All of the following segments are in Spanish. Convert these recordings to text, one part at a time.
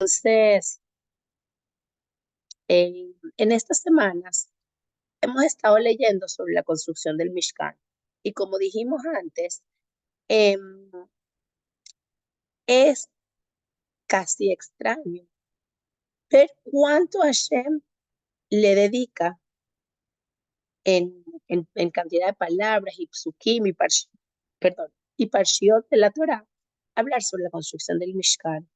Entonces, en estas semanas hemos estado leyendo sobre la construcción del Mishkan. Y como dijimos antes, em, es casi extraño ver cuánto Hashem le dedica en cantidad de palabras y psukim perdón, y parshiot de la Torah, hablar sobre la construcción del Mishkan.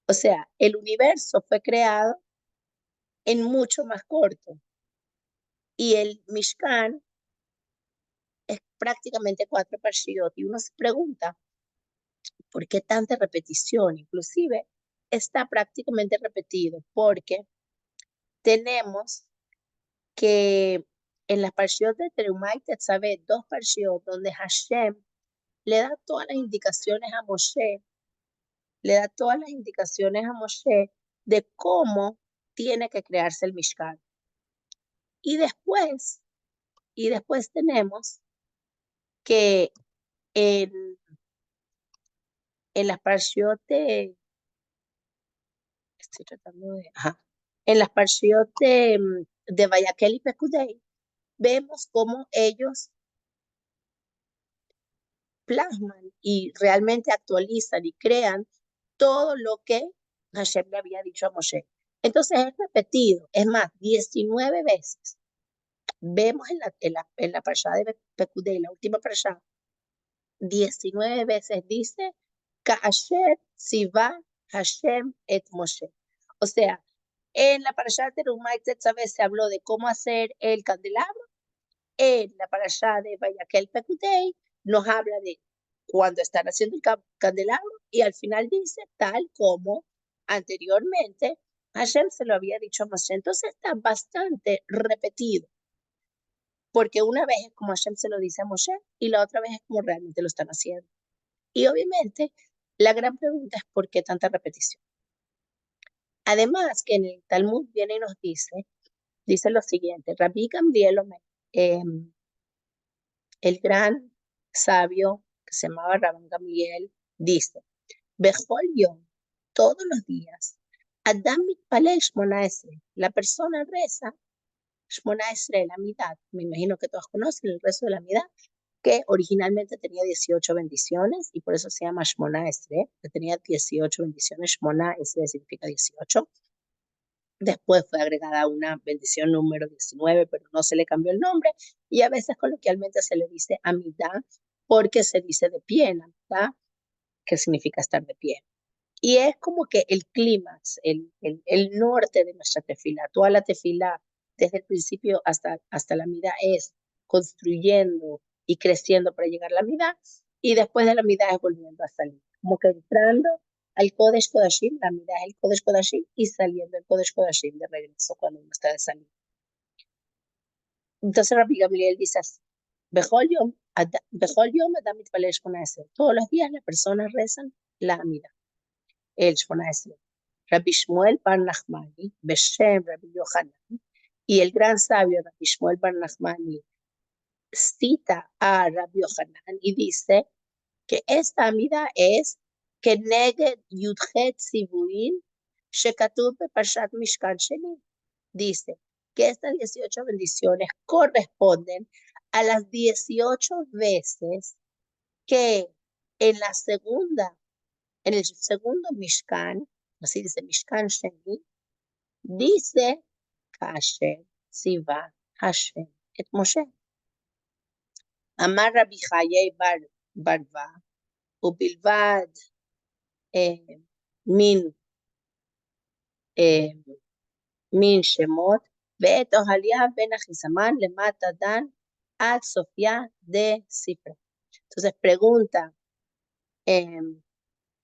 O sea, el universo fue creado en mucho más corto y el Mishkan es prácticamente 4 parshiot y uno se pregunta por qué tanta repetición. Inclusive está prácticamente repetido porque tenemos que en las parshiot de Terumá y Tetzaveh, 2 parshiot donde Hashem le da todas las indicaciones a Moshe, le da todas las indicaciones a Moshe de cómo tiene que crearse el Mishkan. Y después, tenemos que en, en las parshiot estoy tratando de, en las parshiot de Vayakhel y Pekudei, vemos cómo ellos plasman y realmente actualizan y crean todo lo que Hashem le había dicho a Moshe. Entonces es repetido, es más, 19 veces. Vemos en la parashá de Pekudei, la última parashá, 19 veces dice, Kaasher Tziva Hashem et Moshe. O sea, en la parashá de Terumá y Tetzaveh se habló de cómo hacer el candelabro. En la parashá de Vayakhel Pekudei nos habla de cuando están haciendo el candelabro y al final dice tal como anteriormente Hashem se lo había dicho a Moshe. Entonces está bastante repetido, porque una vez es como Hashem se lo dice a Moshe y la otra vez es como realmente lo están haciendo. Y obviamente la gran pregunta es ¿por qué tanta repetición? Además que en el Talmud viene y nos dice lo siguiente, Rabbi Gamliel el gran sabio que se llamaba Rabban Gamliel dice, Bejol Yom, todos los días, Adam mitpalel Shmona Esrei, la persona reza Shmona Esrei, la mitad, me imagino que todos conocen el rezo de la mitad, que originalmente tenía 18 bendiciones y por eso se llama Shmona Esrei, que tenía 18 bendiciones, Shmona Esrei significa 18. Después fue agregada una bendición número 19, pero no se le cambió el nombre. Y a veces coloquialmente se le dice Amidad porque se dice de pie en Amidad, que significa estar de pie. Y es como que el clímax, el norte de nuestra tefila. Toda la tefila, desde el principio hasta la Amidad, es construyendo y creciendo para llegar a la Amidad. Y después de la Amidad es volviendo a salir. Como que entrando al Kodesh Kodashim, la Amidad es el Kodesh Kodashim, y saliendo el Kodesh Kodashim de regreso cuando uno está de salida. Entonces Rabbi Gamliel dice así, Bejol Yom Adam mitpalel Shmona Esrei. Todos los días las personas rezan la Amida, el Shmona Esrei. Rabbi Shmuel bar Nachmani, Beshem Rabbi Yohanan, y el gran sabio Rabbi Shmuel bar Nachmani cita a Rabbi Yohanan y dice que esta Amida es que Neged Yudchet Sibuin Shekatub Pashat Mishkan Sheni. Dice que estas 18 bendiciones corresponden a las 18 veces que en el segundo Mishkan, así dice Mishkan Sheni, dice Hashem, Siva, Hashem, et Moshe. Amar Rabbi Chayei Barva, ubilvad min min Shemot, ואת אוהליה בין אחיסמán למטה דן ad Sofía de Cifra. Entonces pregunta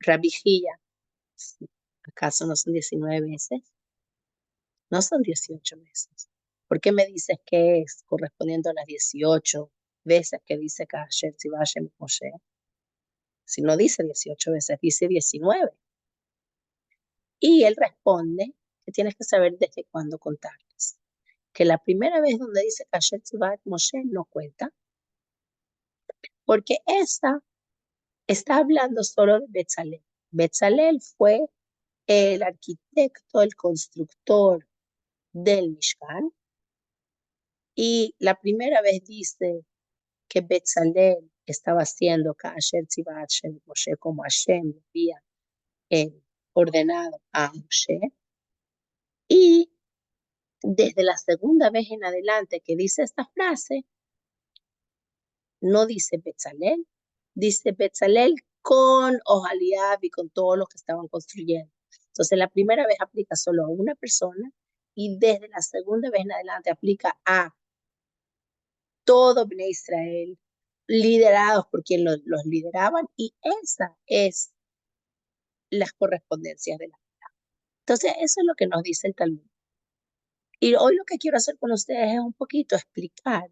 Rabbi Hilla, ¿acaso no son 19 veces? No son 18 veces. ¿Por qué me dices que es correspondiendo a las 18 veces que dice Kasher Tzivah Hashem Moshe? Si no dice 18 veces, dice 19. Y él responde que tienes que saber desde cuándo contarlas. Que la primera vez donde dice Kasher Tzivah Moshe no cuenta, porque esa está hablando solo de Betzalel. Betzalel fue el arquitecto, el constructor del Mishkan. Y la primera vez dice que Betzalel estaba haciendo Kasher Tzivah Hashem Moshe, como Hashem había ordenado a Moshe. Y desde la segunda vez en adelante que dice esta frase, no dice Betzalel, dice Betzalel con Oholiab y con todos los que estaban construyendo. Entonces la primera vez aplica solo a una persona y desde la segunda vez en adelante aplica a todo Bnei Israel, liderados por quien los lideraban, y esa es las correspondencias de la vida. Entonces eso es lo que nos dice el Talmud. Y hoy lo que quiero hacer con ustedes es un poquito explicar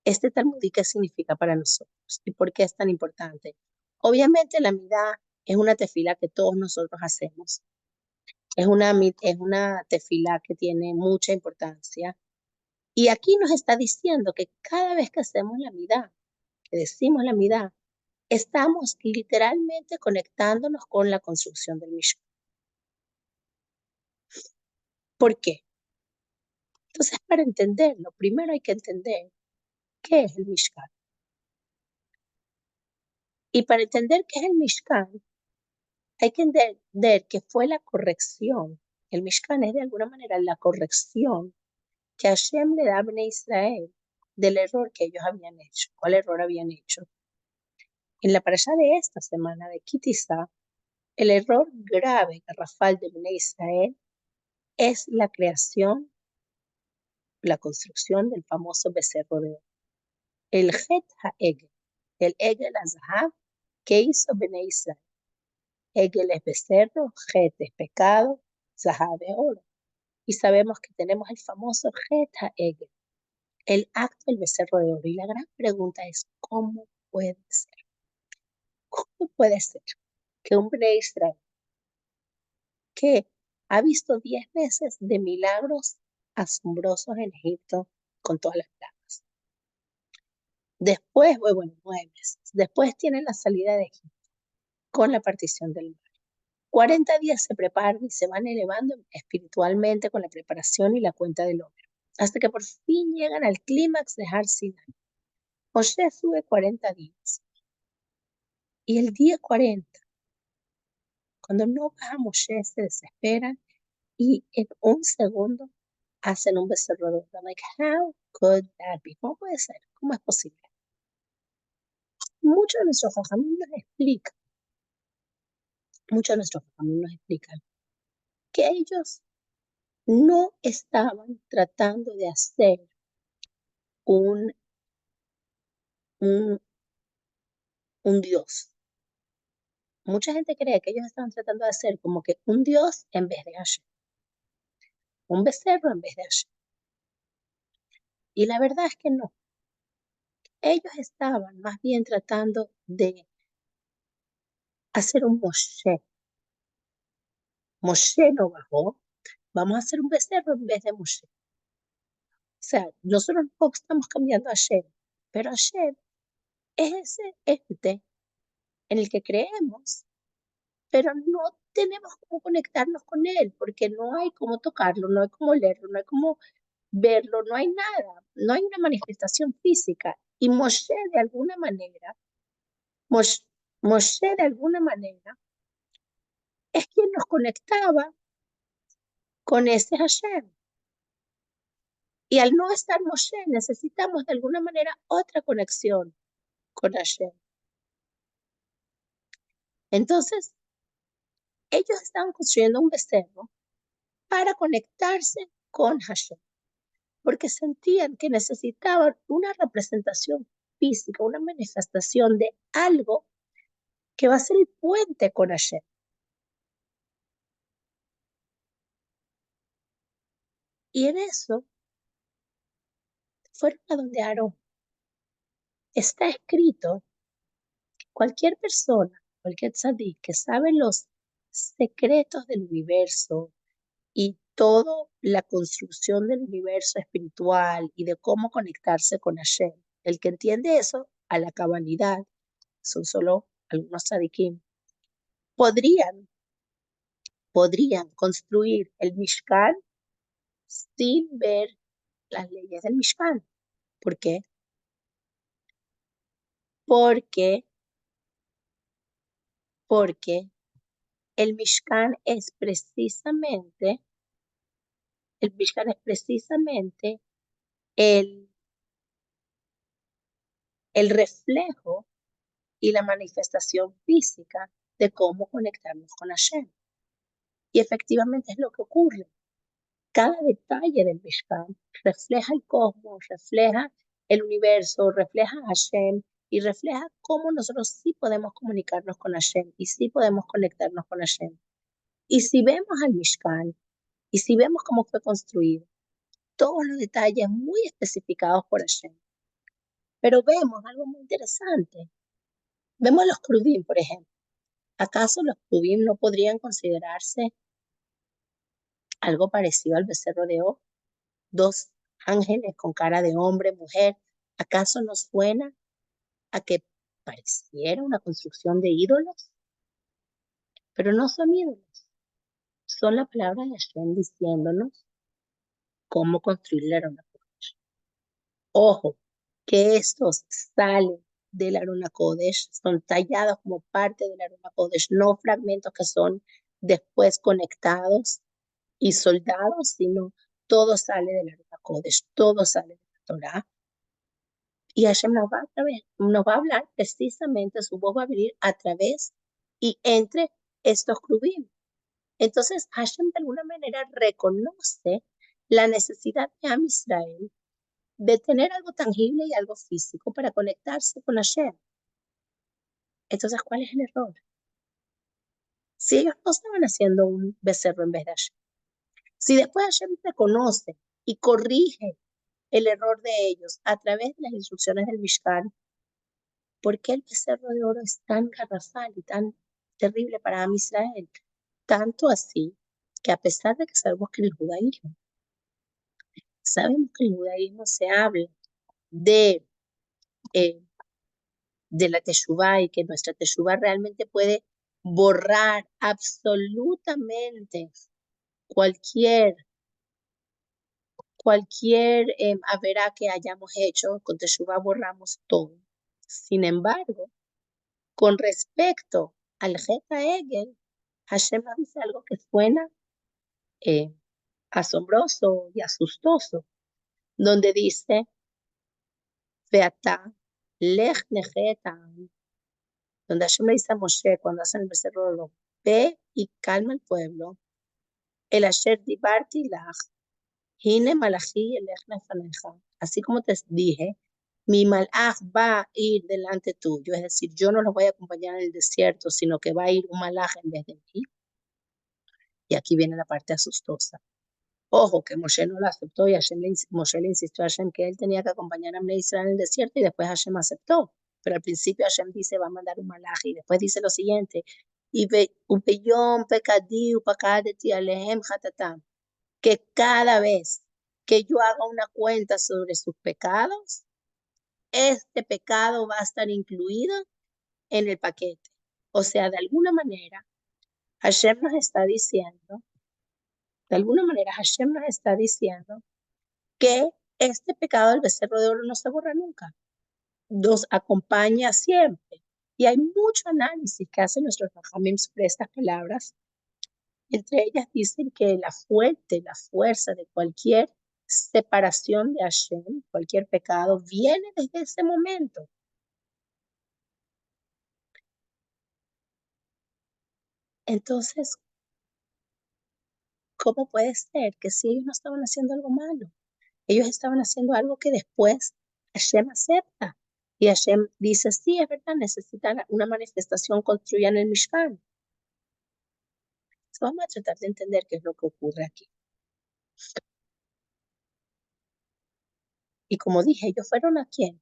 este Talmud y qué significa para nosotros y por qué es tan importante. Obviamente la midá es una tefila que todos nosotros hacemos. Es una tefila que tiene mucha importancia. Y aquí nos está diciendo que cada vez que hacemos la midá, que decimos la midá, estamos literalmente conectándonos con la construcción del Mishkan. ¿Por qué? Entonces, para entenderlo, primero hay que entender qué es el Mishkan. Y para entender qué es el Mishkan, hay que entender que fue la corrección. El Mishkan es de alguna manera la corrección que Hashem le da a Bnei Israel del error que ellos habían hecho. ¿Cuál error habían hecho? En la parashá de esta semana de Kitizá, el error grave, garrafal de Bnei Israel es la creación, la construcción del famoso becerro de oro. El Het HaEgel, el Egel Azahab, que hizo Bnei Israel. Egel es becerro, Het es pecado, Zahab es oro. Y sabemos que tenemos el famoso Het HaEgel, el acto del becerro de oro. Y la gran pregunta es, ¿cómo puede ser? ¿Cómo puede ser que un Bnei Israel que ha visto 10 meses de milagros asombrosos en Egipto con todas las plagas? Después, bueno, 9 meses. Después tiene la salida de Egipto con la partición del mar. 40 días se preparan y se van elevando espiritualmente con la preparación y la cuenta del hombre, hasta que por fin llegan al clímax de Har Sinai. Moshe sube 40 días. Y el día 40, cuando no baja Moshe, se desesperan y en un segundo hacen un becerro de oro. Like, how could that be? ¿Cómo puede ser? ¿Cómo es posible? Muchos de nuestros jajamim nos explican que ellos no estaban tratando de hacer un, un, un Dios. Mucha gente cree que ellos estaban tratando de hacer como que un Dios en vez de Hashem, un becerro en vez de Hashem. Y la verdad es que no. Ellos estaban más bien tratando de hacer un Moshe. Moshe no bajó, vamos a hacer un becerro en vez de Moshe. O sea, nosotros no estamos cambiando a Hashem, pero Hashem es ese ente en el que creemos, pero no tenemos cómo conectarnos con él, porque no hay cómo tocarlo, no hay cómo leerlo, no hay cómo verlo, no hay nada, no hay una manifestación física. Y Moshe de alguna manera, Moshe, Moshe de alguna manera es quien nos conectaba con ese Hashem. Y al no estar Moshe, necesitamos de alguna manera otra conexión con Hashem. Entonces, ellos estaban construyendo un becerro para conectarse con Hashem, porque sentían que necesitaban una representación física, una manifestación de algo que va a ser el puente con Hashem. Y en eso fueron a donde Aarón. Está escrito, cualquier persona, cualquier tzadik que sabe los secretos del universo y toda la construcción del universo espiritual y de cómo conectarse con Hashem, el que entiende eso, a la cabalidad, son solo algunos tzadikim, podrían construir el Mishkan sin ver las leyes del Mishkan. ¿Por qué? Porque, porque el Mishkan es precisamente, el Mishkan es precisamente el, el reflejo y la manifestación física de cómo conectarnos con Hashem. Y efectivamente es lo que ocurre. Cada detalle del Mishkan refleja el cosmos, refleja el universo, refleja a Hashem y refleja cómo nosotros sí podemos comunicarnos con Hashem y sí podemos conectarnos con Hashem. Y si vemos al Mishkan y si vemos cómo fue construido, todos los detalles muy especificados por Hashem, pero vemos algo muy interesante. Vemos los Kruvim, por ejemplo. ¿Acaso los Kruvim no podrían considerarse algo parecido al becerro de oro? Dos ángeles con cara de hombre, mujer. ¿Acaso no suena a que pareciera una construcción de ídolos? Pero no son ídolos, son la palabra de Hashem diciéndonos cómo construir el Arona Kodesh. Ojo, que estos salen del Arona Kodesh, son tallados como parte del Arona Kodesh, no fragmentos que son después conectados y soldados, sino todo sale del Arona Kodesh, todo sale de la Torah. Y Hashem nos va a hablar precisamente, su voz va a venir a través y entre estos Kruvim. Entonces Hashem de alguna manera reconoce la necesidad de Am Israel de tener algo tangible y algo físico para conectarse con Hashem. Entonces, ¿cuál es el error? Si ellos no estaban haciendo un becerro en vez de Hashem, si después Hashem reconoce y corrige el error de ellos a través de las instrucciones del Mishkan, ¿por qué el becerro de oro es tan garrafal y tan terrible para Am Israel? Tanto así que a pesar de que sabemos que en el judaísmo se habla de, eh, de la teshuvá y que nuestra teshuvá realmente puede borrar absolutamente cualquier, cualquier averá que hayamos hecho, con teshuvá borramos todo. Sin embargo, con respecto al Jeta Egel, Hashem nos dice algo que suena eh, asombroso y asustoso, donde dice, Beatá, lech nejeta, donde Hashem le dice a Moshe cuando hacen el becerro de oro, ve y calma al pueblo, el asher dibarti lach, hine malachi elech nefaneja, así como te dije, mi malach va a ir delante tuyo, es decir, yo no los voy a acompañar en el desierto, sino que va a ir un malach en vez de mí. Y aquí viene la parte asustosa. Ojo, que Moshe no lo aceptó y Moshe le insistió a Hashem que él tenía que acompañar a Israel en el desierto y después Hashem aceptó. Pero al principio Hashem dice, va a mandar un malaj y después dice lo siguiente, que cada vez que yo haga una cuenta sobre sus pecados, este pecado va a estar incluido en el paquete. O sea, de alguna manera, Hashem nos está diciendo, de alguna manera Hashem nos está diciendo que este pecado del becerro de oro no se borra nunca, nos acompaña siempre. Y hay mucho análisis que hacen nuestros Jajamim sobre estas palabras. Entre ellas dicen que la fuerza de cualquier separación de Hashem, cualquier pecado, viene desde ese momento. Entonces, ¿cómo puede ser que si ellos no estaban haciendo algo malo, ellos estaban haciendo algo que después Hashem acepta? Y Hashem dice, sí, es verdad, necesitan una manifestación, construyan el Mishkan. Vamos a tratar de entender qué es lo que ocurre aquí. Y como dije, ellos fueron a quién?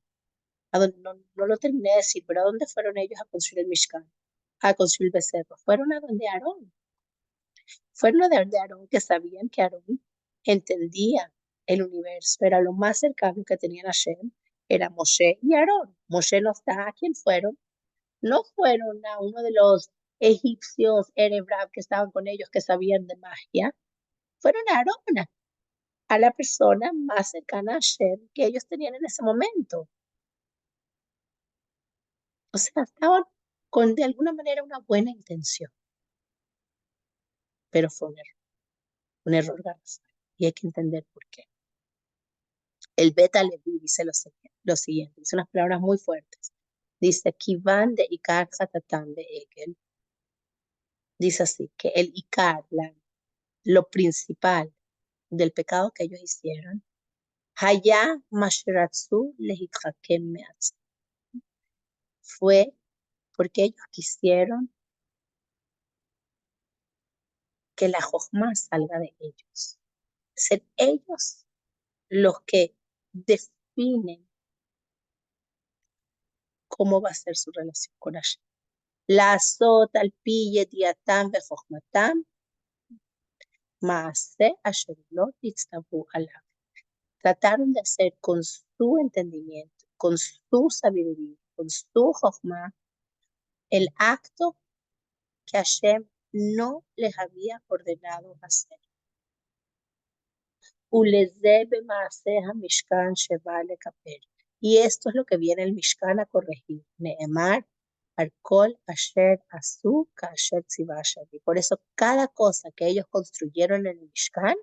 A donde, no lo terminé de decir, pero ¿a dónde fueron ellos a construir el Mishkan? A construir el becerro. Fueron a donde Aarón. Fueron a donde Aarón, que sabían que Aarón entendía el universo, era lo más cercano que tenían a Hashem, era Moshe y Aarón. Moshe no está, ¿a quién fueron? No fueron a uno de los egipcios, Erebrab, que estaban con ellos, que sabían de magia, fueron a Aarón, a la persona más cercana a Hashem que ellos tenían en ese momento. O sea, estaban con de alguna manera una buena intención, pero fue un error garrafal. Y hay que entender por qué. El Beta Leví dice lo siguiente, dice unas palabras muy fuertes. Dice, Kivan de Ikar Hatatán de Egel. Dice así, que el Ikar, lo principal del pecado que ellos hicieron, Haya Mashiratsu Lehitchakem Meatz, fue porque ellos quisieron que la Jochma salga de ellos. Ser ellos los que definen cómo va a ser su relación con Hashem. לעשות על פי ידיעתם וחוכמתם מעשה אשר לא תצטוו עליו. Trataron de hacer con su entendimiento, con su sabiduría, con su jochma, el acto que Hashem no les había ordenado hacer. ולזה במעשה המשכן שבא לקפל. Y esto es lo que viene el Mishkan a corregir. Neemar, al kol asher asu kasher tzivah Hashem. Y por eso cada cosa que ellos construyeron en el Mishkan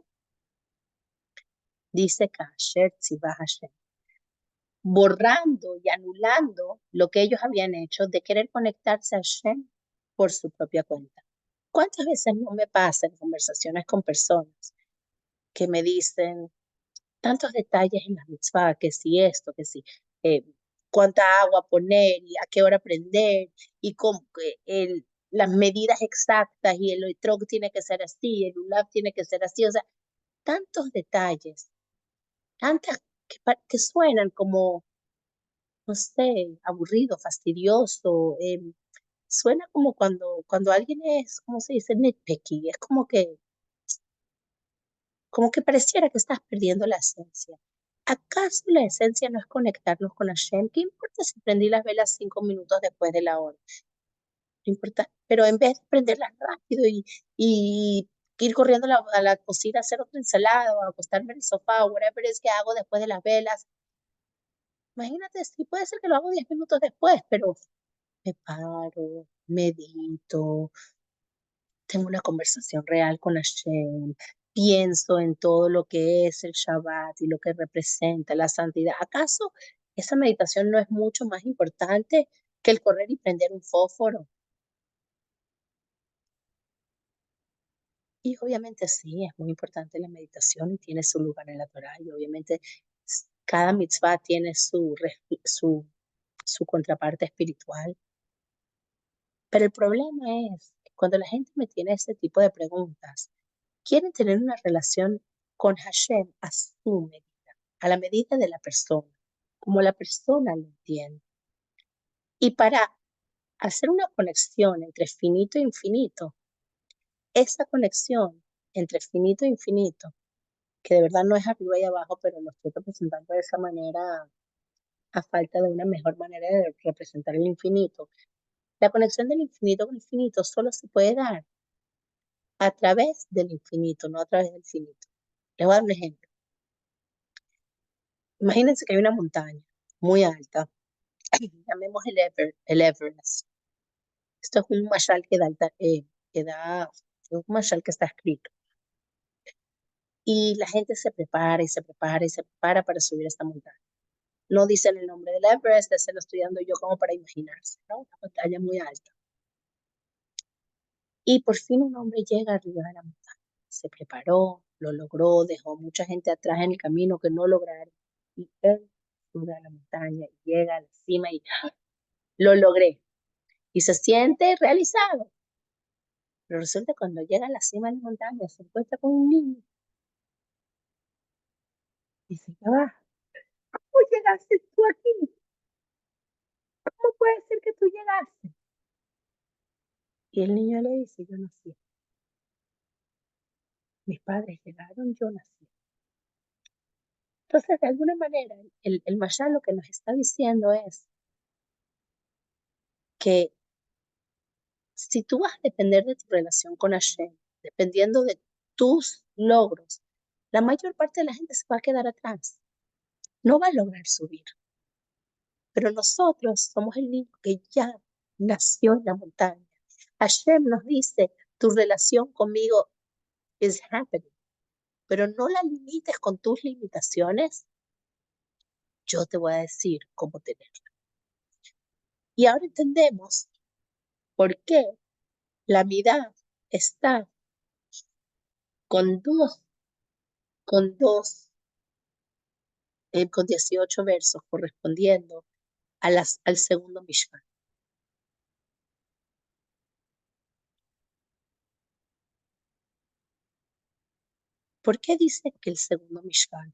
dice kasher tzivah Hashem, borrando y anulando lo que ellos habían hecho de querer conectarse a Hashem por su propia cuenta. ¿Cuántas veces no me pasa en conversaciones con personas que me dicen tantos detalles en la mitzvah, que si esto, que si cuánta agua poner y a qué hora prender y cómo, las medidas exactas y el etrog tiene que ser así, el ulab tiene que ser así, o sea, tantos detalles, tantas que suenan como, no sé, aburrido, fastidioso, suena como cuando alguien es, ¿cómo se dice? Nitpicky, es como que pareciera que estás perdiendo la esencia. ¿Acaso la esencia no es conectarnos con Hashem? ¿Qué importa si prendí las velas 5 minutos después de la hora? No importa, pero en vez de prenderlas rápido y ir corriendo a la cocina a hacer otra ensalada o a acostarme en el sofá o whatever es que hago después de las velas, imagínate, sí puede ser que lo hago 10 minutos después, pero me paro, medito, tengo una conversación real con Hashem, pienso en todo lo que es el Shabbat y lo que representa la santidad. ¿Acaso esa meditación no es mucho más importante que el correr y prender un fósforo? Y obviamente sí, es muy importante la meditación y tiene su lugar en la Torah. Y obviamente cada mitzvah tiene su contraparte espiritual. Pero el problema es que cuando la gente me tiene ese tipo de preguntas, quieren tener una relación con Hashem a su medida, a la medida de la persona, como la persona lo entiende. Y para hacer una conexión entre finito e infinito, esa conexión entre finito e infinito, que de verdad no es arriba y abajo, pero lo estoy representando de esa manera a falta de una mejor manera de representar el infinito. La conexión del infinito con el finito solo se puede dar a través del infinito, no a través del finito. Les voy a dar un ejemplo. Imagínense que hay una montaña muy alta, llamemos el Everest. Esto es un mashal es un mashal que está escrito. Y la gente se prepara y se prepara y se prepara para subir esta montaña. No dicen el nombre del Everest, se lo estoy dando yo como para imaginarse, ¿no? Una montaña muy alta. Y por fin un hombre llega arriba de la montaña. Se preparó, lo logró, dejó mucha gente atrás en el camino que no lograron. Y él sube a la montaña y llega a la cima y lo logré. Y se siente realizado. Pero resulta que cuando llega a la cima de la montaña se encuentra con un niño y dice, ya va, ¿cómo llegaste tú aquí? ¿Cómo puede ser que tú llegaste? Y el niño le dice, yo nací. Mis padres llegaron, yo nací. Entonces, de alguna manera, el Mashal lo que nos está diciendo es que Si tú vas a depender de tu relación con Hashem, dependiendo de tus logros, la mayor parte de la gente se va a quedar atrás. No va a lograr subir. Pero nosotros somos el niño que ya nació en la montaña. Hashem nos dice, tu relación conmigo is happening, pero no la limites con tus limitaciones. Yo te voy a decir cómo tenerla. Y ahora entendemos por qué la mitad está con con 18 versos correspondiendo al segundo Mishkan. ¿Por qué dice que el segundo Mishkan?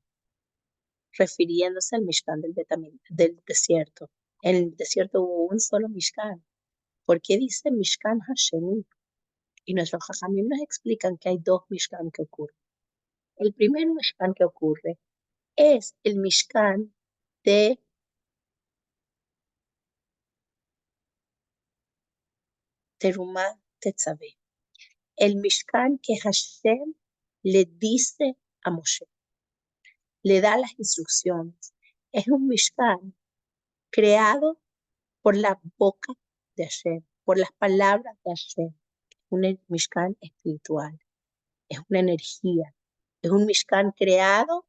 Refiriéndose al Mishkan del desierto. En el desierto hubo un solo Mishkan. ¿Por qué dice Mishkan Hashemi? Y nuestros Jajamim nos explican que hay dos Mishkan que ocurren. El primer Mishkan que ocurre es el Mishkan de Terumá Tetzaveh. El Mishkan que Hashem le dice a Moshe, le da las instrucciones. Es un Mishkan creado por la boca de Hashem, por las palabras de Hashem. Un Mishkan espiritual, es una energía, es un Mishkan creado,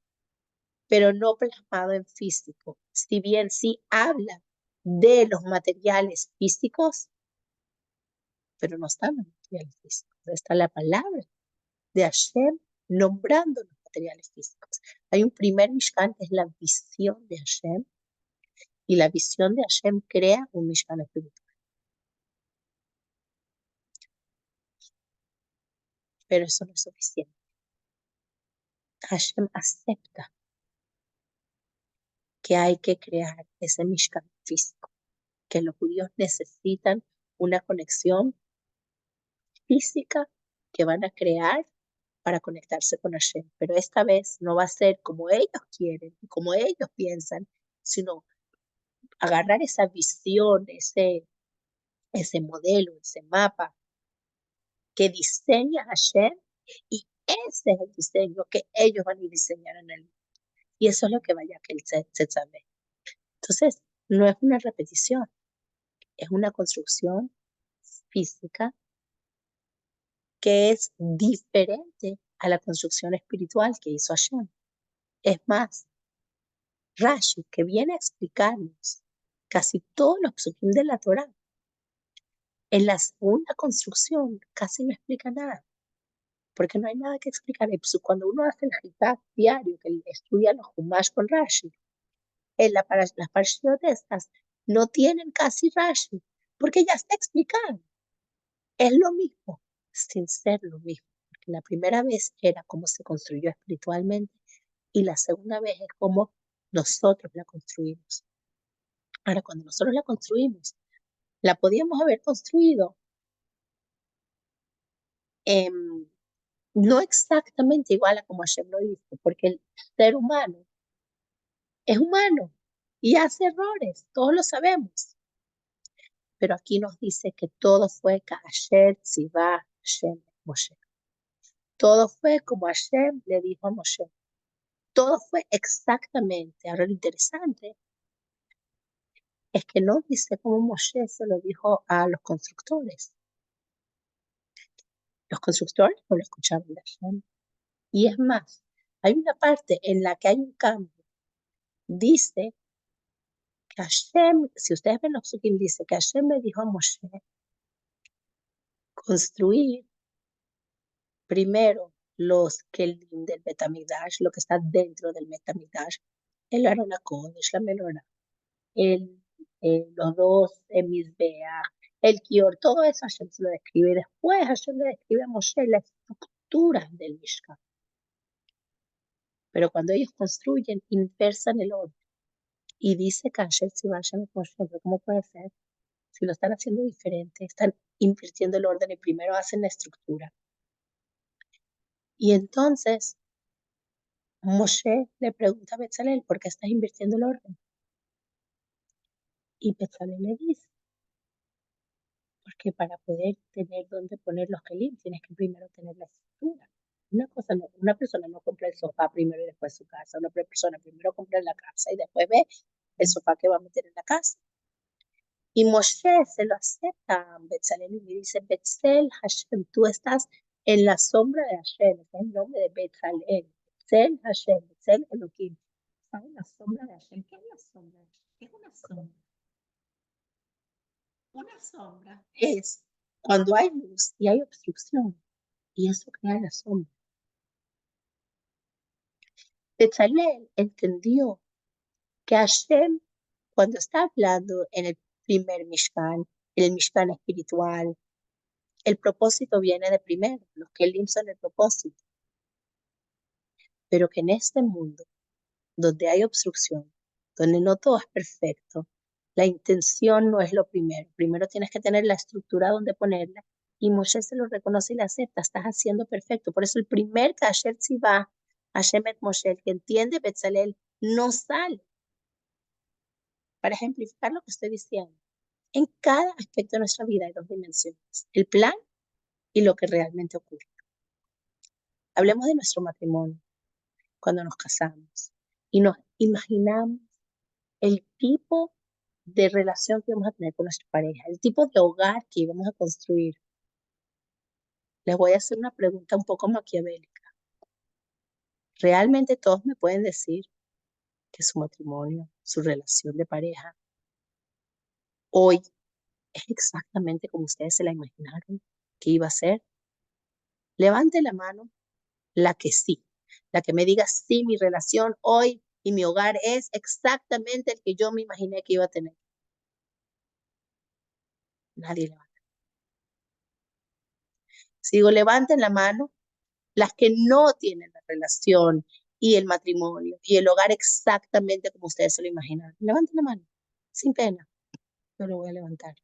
pero no plasmado en físico. Si bien sí habla de los materiales físicos, pero no están los materiales físicos, está la palabra de Hashem nombrando los materiales físicos. Hay un primer Mishkan que es la visión de Hashem, y la visión de Hashem crea un Mishkan espiritual. Pero eso no es suficiente. Hashem acepta que hay que crear ese Mishkan físico, que los judíos necesitan una conexión física que van a crear para conectarse con Hashem. Pero esta vez no va a ser como ellos quieren, como ellos piensan, sino agarrar esa visión, ese modelo, ese mapa que diseña Hashem, y ese es el diseño que ellos van a diseñar en el mundo. Y eso es lo que vaya que el sabe. Entonces, no es una repetición, es una construcción física que es diferente a la construcción espiritual que hizo Hashem. Es más, Rashi, que viene a explicarnos casi todos los psukim de la Torah, en la segunda construcción casi no explica nada, porque no hay nada que explicar. Cuando uno hace el Hitat diario, que estudia los Humash con Rashi, las parashiot estas no tienen casi Rashi, porque ya está explicado. Es lo mismo, sin ser lo mismo. Porque la primera vez era como se construyó espiritualmente, y la segunda vez es como nosotros la construimos. Ahora, cuando nosotros la construimos, la podíamos haber construido no exactamente igual a como Hashem lo hizo, porque el ser humano es humano y hace errores, todos lo sabemos. Pero aquí nos dice que todo fue Kasher Tzivá Hashem Moshe. Todo fue como Hashem le dijo a Moshe. Todo fue exactamente. Ahora lo interesante es que no dice como Moshe se lo dijo a los constructores. Los constructores no lo escucharon de Hashem. Y es más, hay una parte en la que hay un cambio. Dice que Hashem, si ustedes ven los psukim, dice que Hashem le dijo a Moshe construir primero los kelim del Betamigdash, lo que está dentro del Betamigdash, el Aron HaKodesh, la menorá, los dos Mizbeach, el Kior, todo eso Hashem se lo describe. Y después Hashem le describe a Moshe la estructura del Mishkan. Pero cuando ellos construyen, inversan el orden. Y dice Kasher Tzivashem Moshe, ¿cómo puede ser? Si lo están haciendo diferente, están invirtiendo el orden y primero hacen la estructura. Y entonces Moshe le pregunta a Betzalel, ¿por qué estás invirtiendo el orden? Y Betzalel le dice, Porque para poder tener dónde poner los kelim, tienes que primero tener la estructura. Una persona no compra el sofá primero y después su casa. Una persona primero compra la casa y después ve el sofá que va a meter en la casa. Y Moshe se lo acepta a Betzalel y le dice, Betzel Hashem, tú estás en la sombra de Hashem, es el nombre de Betzalel. Betzel Hashem, Betzel Elohim. Estás en la sombra de Hashem. ¿Qué es la sombra? ¿Qué es una sombra? Una sombra es cuando hay luz y hay obstrucción, y eso crea la sombra. Betzalel entendió que Hashem, cuando está hablando en el primer Mishkan, en el Mishkan espiritual, el propósito viene de primero, los kelim son el propósito, pero que en este mundo, donde hay obstrucción, donde no todo es perfecto, la intención no es lo primero. Primero tienes que tener la estructura donde ponerla, y Moshe se lo reconoce y la acepta, estás haciendo perfecto. Por eso el primer Kasher Tzivah, Hashem et Moshe, el que entiende Betzalel, no sale. Para ejemplificar lo que estoy diciendo, en cada aspecto de nuestra vida hay dos dimensiones, el plan y lo que realmente ocurre. Hablemos de nuestro matrimonio, cuando nos casamos y nos imaginamos el tipo de relación que vamos a tener con nuestra pareja, el tipo de hogar que íbamos a construir. Les voy a hacer una pregunta un poco maquiavélica. ¿Realmente todos me pueden decir que su matrimonio, su relación de pareja, hoy es exactamente como ustedes se la imaginaron que iba a ser? Levante la mano la que sí, la que me diga sí, mi relación hoy y mi hogar es exactamente el que yo me imaginé que iba a tener. Nadie levanta. Si digo, levanten la mano las que no tienen la relación y el matrimonio y el hogar exactamente como ustedes se lo imaginan. Levanten la mano, sin pena. Yo lo voy a levantar.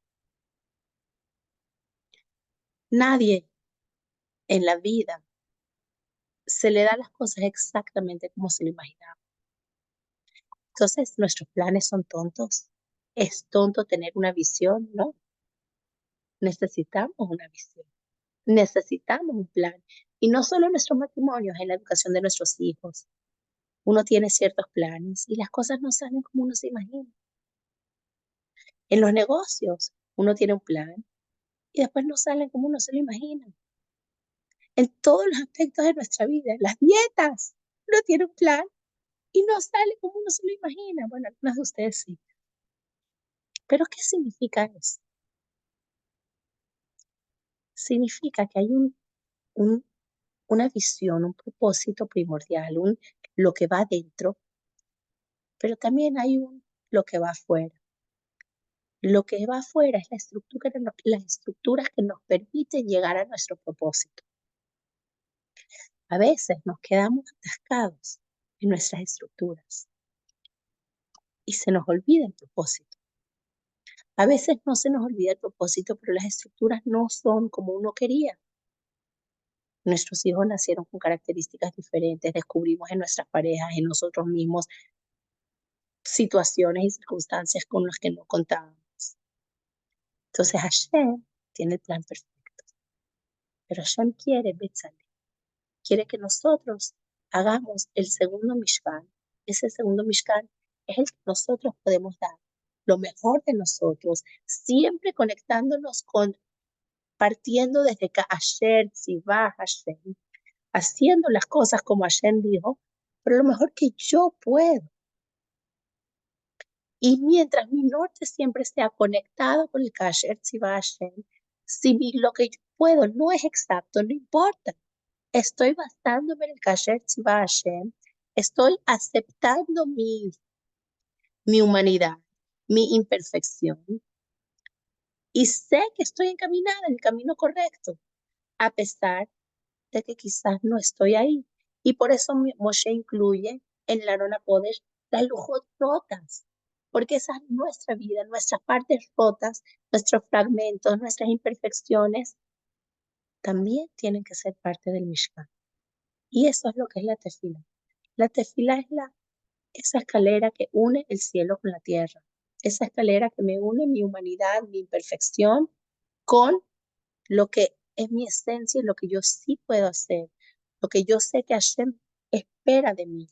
Nadie en la vida se le da las cosas exactamente como se lo imaginaba. Entonces, nuestros planes son tontos. Es tonto tener una visión, ¿no? Necesitamos una visión. Necesitamos un plan. Y no solo en nuestros matrimonios, en la educación de nuestros hijos. Uno tiene ciertos planes y las cosas no salen como uno se imagina. En los negocios, uno tiene un plan y después no salen como uno se lo imagina. En todos los aspectos de nuestra vida, las dietas, uno tiene un plan y no sale como uno se lo imagina. Bueno, algunos de ustedes sí. Pero ¿qué significa eso? Significa que hay un, una visión, un propósito primordial, lo que va adentro, pero también hay lo que va afuera. Lo que va afuera es la estructura, las estructuras que nos permiten llegar a nuestro propósito. A veces nos quedamos atascados en nuestras estructuras y se nos olvida el propósito. A veces no se nos olvida el propósito, pero las estructuras no son como uno quería. Nuestros hijos nacieron con características diferentes, descubrimos en nuestras parejas, en nosotros mismos, situaciones y circunstancias con las que no contábamos. Entonces Hashem tiene el plan perfecto, pero Hashem quiere Betzalel, quiere que nosotros hagamos el segundo Mishkan. Ese segundo Mishkan es el que nosotros podemos dar lo mejor de nosotros, siempre conectándonos partiendo desde Kasher, Tzivah, Hashem, haciendo las cosas como Hashem dijo, pero lo mejor que yo puedo. Y mientras mi norte siempre esté conectado con el Kasher, Tzivah, Hashem, si lo que yo puedo no es exacto, no importa. Estoy basándome en el Kasher, Tzivah, Hashem, estoy aceptando mi humanidad, mi imperfección, y sé que estoy encaminada en el camino correcto, a pesar de que quizás no estoy ahí. Y por eso Moshe incluye en la Arona Kodesh las lujot rotas, porque esa es nuestra vida, nuestras partes rotas, nuestros fragmentos, nuestras imperfecciones, también tienen que ser parte del Mishkan. Y eso es lo que es la tefila. La tefila es esa escalera que une el cielo con la tierra, esa escalera que me une mi humanidad, mi imperfección, con lo que es mi esencia y lo que yo sí puedo hacer, lo que yo sé que Hashem espera de mí.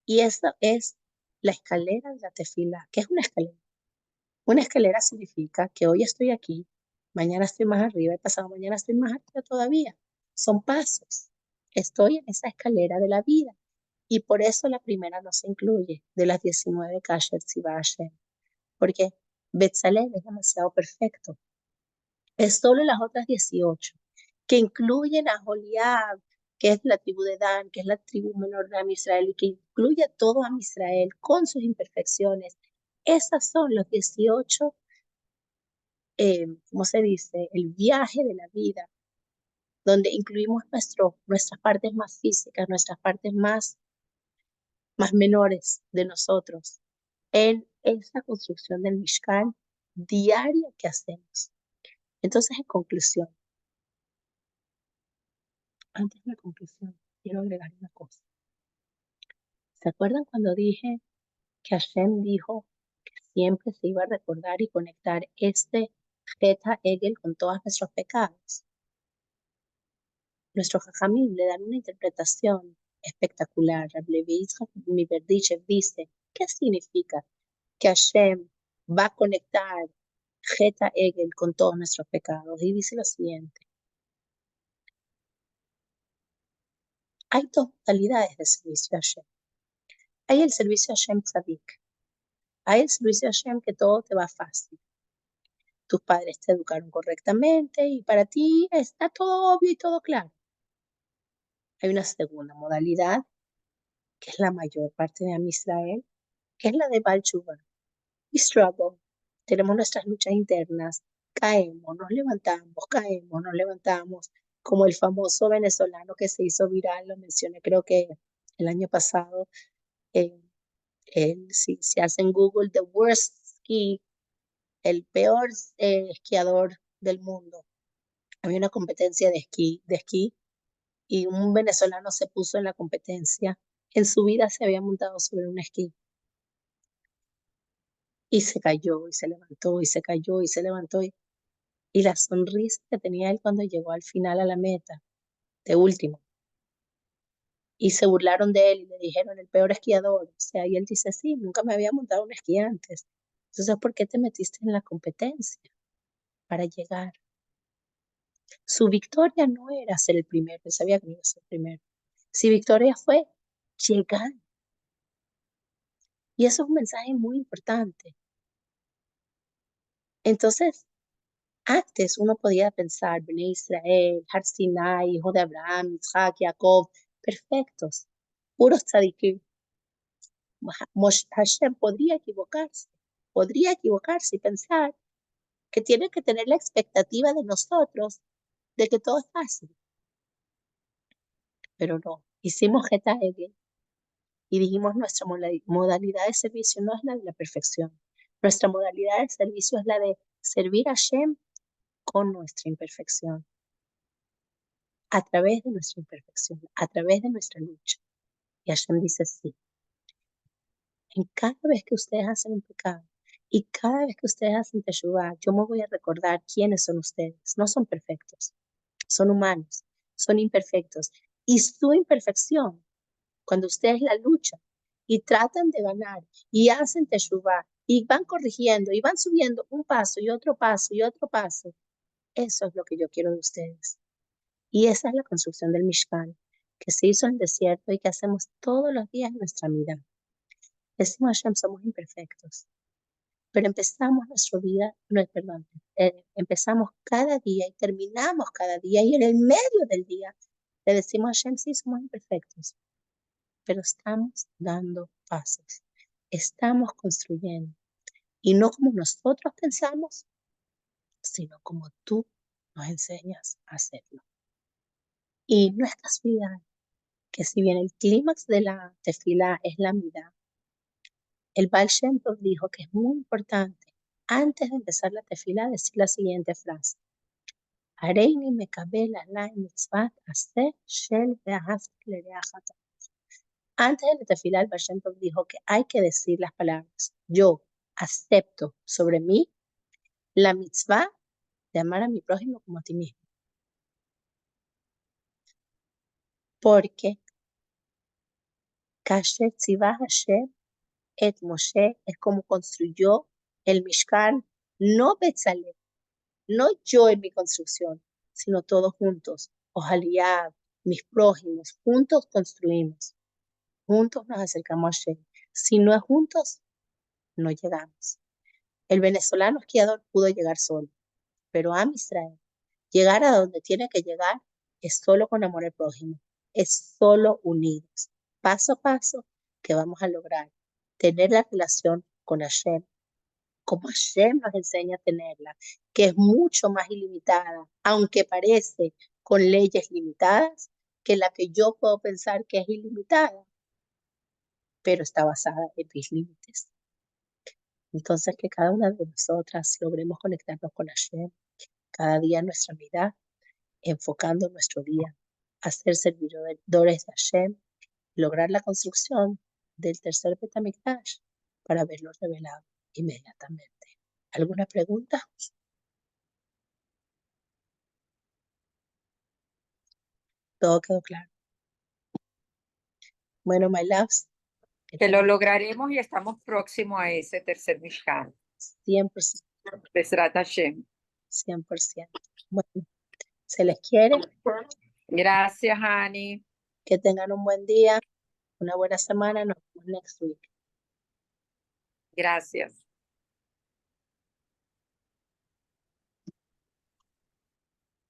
Y eso es la escalera de la tefila. ¿Qué es una escalera? Una escalera significa que hoy estoy aquí, mañana estoy más arriba y pasado mañana estoy más arriba todavía. Son pasos. Estoy en esa escalera de la vida. Y por eso la primera no se incluye de las 19 Kasher Tziva Hashem. Porque Betzalel es demasiado perfecto. Es solo las otras 18 que incluyen a Joliab, que es la tribu de Dan, que es la tribu menor de Amisrael y que incluye a todo Amisrael con sus imperfecciones. Esas son los 18, ¿cómo se dice? El viaje de la vida, donde incluimos nuestras partes más físicas, nuestras partes más menores de nosotros, en esa construcción del Mishkan diaria que hacemos. Entonces, en conclusión, antes de la conclusión, quiero agregar una cosa. ¿Se acuerdan cuando dije que Hashem dijo que siempre se iba a recordar y conectar este Jeta Egel con todos nuestros pecados? Nuestros jajamim le dan una interpretación espectacular. Rabbi Yitzhak Miberdichev dice, ¿qué significa que Hashem va a conectar Jeta Egel con todos nuestros pecados? Y dice lo siguiente, hay dos modalidades de servicio a Hashem. Hay el servicio a Hashem Tzadik. Hay el servicio a Hashem que todo te va fácil. Tus padres te educaron correctamente y para ti está todo obvio y todo claro. Hay una segunda modalidad, que es la mayor parte de Am Israel, que es la de Baal Tshuva. We struggle. Tenemos nuestras luchas internas. Caemos, nos levantamos. Como el famoso venezolano que se hizo viral, lo mencioné creo que el año pasado. eh, si se hace en Google, the worst ski, el peor esquiador del mundo. Había una competencia de esquí y un venezolano se puso en la competencia. En su vida se había montado sobre un esquí y se cayó y se levantó y se cayó y se levantó. Y la sonrisa que tenía él cuando llegó al final a la meta, de último. Y se burlaron de él y le dijeron el peor esquiador. O sea, y él dice, sí, nunca me había montado un esquí antes. Entonces, ¿por qué te metiste en la competencia? Para llegar. Su victoria no era ser el primero, él sabía que no iba a ser el primero. Su victoria fue llegar. Y eso es un mensaje muy importante. Entonces, antes uno podía pensar, Bnei Israel, Har Sinai, hijo de Abraham, Isaac, Jacob, perfectos, puros tzadikim. Hashem podría equivocarse y pensar que tiene que tener la expectativa de nosotros de que todo es fácil. Pero no, hicimos Geta Egel y dijimos nuestra modalidad de servicio no es la de la perfección. Nuestra modalidad de servicio es la de servir a Hashem con nuestra imperfección, a través de nuestra imperfección, a través de nuestra lucha. Y Hashem dice sí. En cada vez que ustedes hacen un pecado y cada vez que ustedes hacen teshuvah, yo me voy a recordar quiénes son ustedes. No son perfectos, son humanos, son imperfectos. Y su imperfección, cuando ustedes la luchan y tratan de ganar y hacen teshuvah y van corrigiendo y van subiendo un paso y otro paso y otro paso, eso es lo que yo quiero de ustedes. Y esa es la construcción del Mishkan, que se hizo en el desierto y que hacemos todos los días en nuestra vida. Decimos Hashem, somos imperfectos, pero empezamos nuestra vida, no, perdón, empezamos cada día y terminamos cada día y en el medio del día le decimos a Hashem, sí, somos imperfectos, pero estamos dando pasos, estamos construyendo y no como nosotros pensamos, sino como tú nos enseñas a hacerlo. Y no es casualidad que si bien el clímax de la tefila es la midá, el Baal Shem Tov dijo que es muy importante antes de empezar la tefila decir la siguiente frase. Hareini mekabel alay mitzvat aseh shel ve'ahavta lereacha. Antes de la tefila, el Baal Shem Tov dijo que hay que decir las palabras. Yo acepto sobre mí la mitzvah de amar a mi prójimo como a ti mismo. Porque Kasher Tzivah Hashem et Moshe es como construyó el Mishkan, no Betzalel, no yo en mi construcción, sino todos juntos. Ojalá mis prójimos, juntos construimos, juntos nos acercamos a Hashem. Si no es juntos, no llegamos. El venezolano esquiador pudo llegar solo, pero a Israel, llegar a donde tiene que llegar es solo con amor al prójimo, es solo unidos, paso a paso, que vamos a lograr tener la relación con Hashem, como Hashem nos enseña a tenerla, que es mucho más ilimitada, aunque parece con leyes limitadas, que la que yo puedo pensar que es ilimitada, pero está basada en mis límites. Entonces, que cada una de nosotras logremos conectarnos con Hashem cada día en nuestra vida, enfocando nuestro día a ser servidores de Hashem, lograr la construcción del tercer Beit HaMikdash para verlo revelado inmediatamente. ¿Alguna pregunta? Todo quedó claro. Bueno, my loves, Que lo lograremos y estamos próximos a ese tercer Mishkan. 100%, Besrat Hashem. 100%. Bueno, se les quiere, Gracias, Ani. que tengan un buen día, una buena semana, nos vemos next week. Gracias.